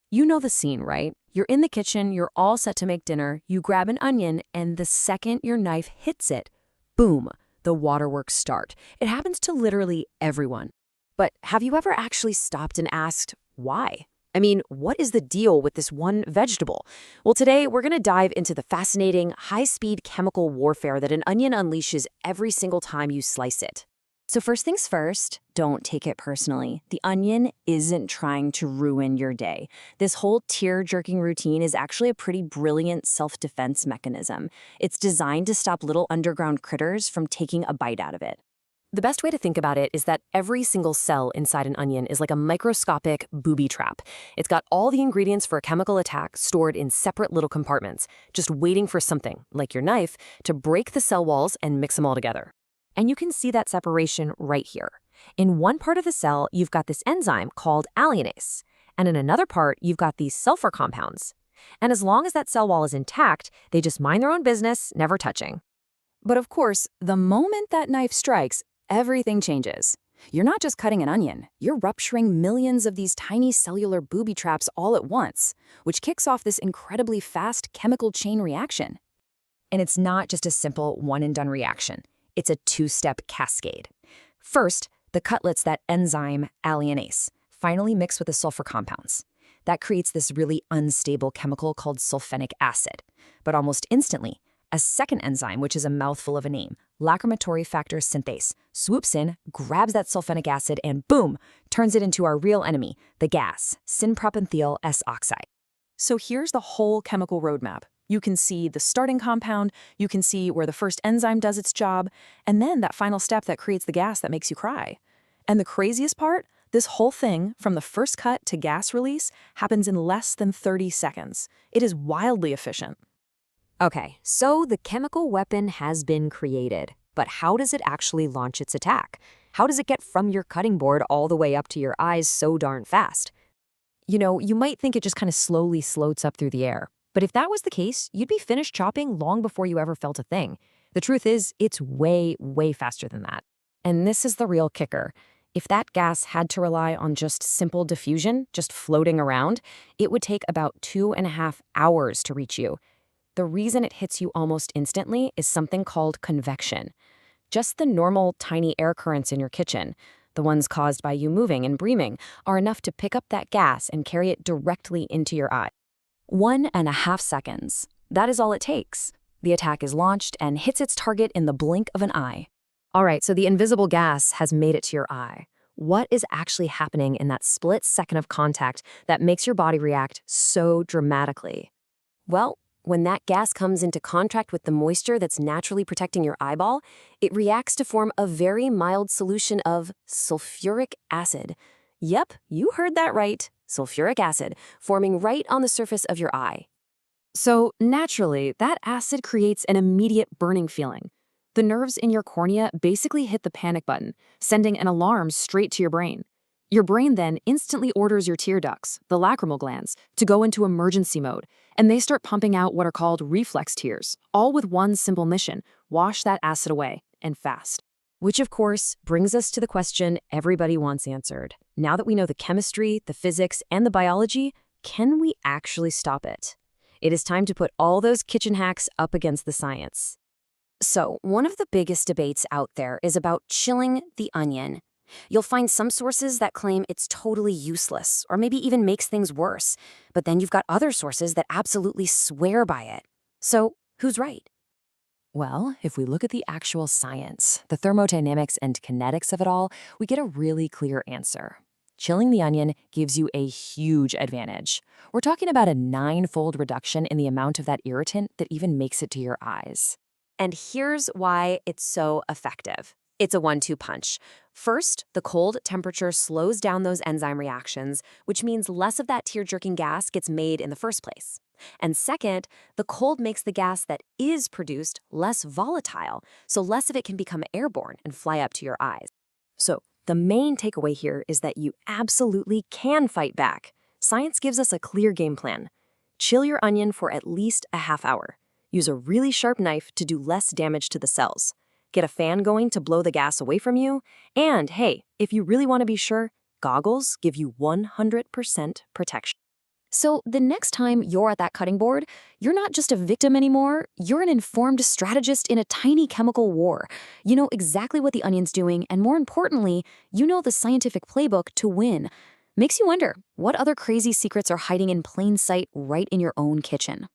You know the scene, right? You're in the kitchen, you're all set to make dinner, you grab an onion, and the second your knife hits it, boom, the waterworks start. It happens to literally everyone. But have you ever actually stopped and asked, why? I mean, what is the deal with this one vegetable? Well, today we're going to dive into the fascinating, high-speed chemical warfare that an onion unleashes every single time you slice it. So first things first, don't take it personally. The onion isn't trying to ruin your day. This whole tear-jerking routine is actually a pretty brilliant self-defense mechanism. It's designed to stop little underground critters from taking a bite out of it. The best way to think about it is that every single cell inside an onion is like a microscopic booby trap. It's got all the ingredients for a chemical attack stored in separate little compartments, just waiting for something, like your knife, to break the cell walls and mix them all together. And you can see that separation right here. In one part of the cell, you've got this enzyme called alliinase, and in another part, you've got these sulfur compounds. And as long as that cell wall is intact, they just mind their own business, never touching. But of course, the moment that knife strikes, everything changes. You're not just cutting an onion, you're rupturing millions of these tiny cellular booby traps all at once, which kicks off this incredibly fast chemical chain reaction. And it's not just a simple one-and-done reaction. It's a two-step cascade. First, the cutlets that enzyme alliinase finally mix with the sulfur compounds. That creates this really unstable chemical called sulfenic acid. But almost instantly, a second enzyme, which is a mouthful of a name, lacrimatory factor synthase, swoops in, grabs that sulfenic acid, and boom, turns it into our real enemy, the gas, syn-propanethial-S-oxide. So here's the whole chemical roadmap. You can see the starting compound, you can see where the first enzyme does its job, and then that final step that creates the gas that makes you cry. And the craziest part, this whole thing, from the first cut to gas release, happens in less than 30 seconds. It is wildly efficient. Okay, so the chemical weapon has been created, but how does it actually launch its attack? How does it get from your cutting board all the way up to your eyes so darn fast? You know, you might think it just kind of slowly floats up through the air. But if that was the case, you'd be finished chopping long before you ever felt a thing. The truth is, it's way, way faster than that. And this is the real kicker. If that gas had to rely on just simple diffusion, just floating around, it would take about 2.5 hours to reach you. The reason it hits you almost instantly is something called convection. Just the normal tiny air currents in your kitchen, the ones caused by you moving and breathing, are enough to pick up that gas and carry it directly into your eye. 1.5 seconds. That is all it takes. The attack is launched and hits its target in the blink of an eye. All right, so the invisible gas has made it to your eye. What is actually happening in that split second of contact that makes your body react so dramatically? Well, when that gas comes into contact with the moisture that's naturally protecting your eyeball, it reacts to form a very mild solution of sulfuric acid. Yep, you heard that right. Sulfuric acid, forming right on the surface of your eye. So naturally, that acid creates an immediate burning feeling. The nerves in your cornea basically hit the panic button, sending an alarm straight to your brain. Your brain then instantly orders your tear ducts, the lacrimal glands, to go into emergency mode, and they start pumping out what are called reflex tears, all with one simple mission: wash that acid away, and fast. Which, of course, brings us to the question everybody wants answered. Now that we know the chemistry, the physics, and the biology, can we actually stop it? It is time to put all those kitchen hacks up against the science. So, one of the biggest debates out there is about chilling the onion. You'll find some sources that claim it's totally useless, or maybe even makes things worse. But then you've got other sources that absolutely swear by it. So, who's right? Well, if we look at the actual science, the thermodynamics and kinetics of it all, we get a really clear answer. Chilling the onion gives you a huge advantage. We're talking about a 9-fold reduction in the amount of that irritant that even makes it to your eyes. And here's why it's so effective. It's a 1-2 punch. First, the cold temperature slows down those enzyme reactions, which means less of that tear-jerking gas gets made in the first place. And second, the cold makes the gas that is produced less volatile, so less of it can become airborne and fly up to your eyes. So the main takeaway here is that you absolutely can fight back. Science gives us a clear game plan. Chill your onion for at least a half hour. Use a really sharp knife to do less damage to the cells. Get a fan going to blow the gas away from you. And hey, if you really want to be sure, goggles give you 100% protection. So the next time you're at that cutting board, you're not just a victim anymore, you're an informed strategist in a tiny chemical war. You know exactly what the onion's doing, and more importantly, you know the scientific playbook to win. Makes you wonder, what other crazy secrets are hiding in plain sight right in your own kitchen?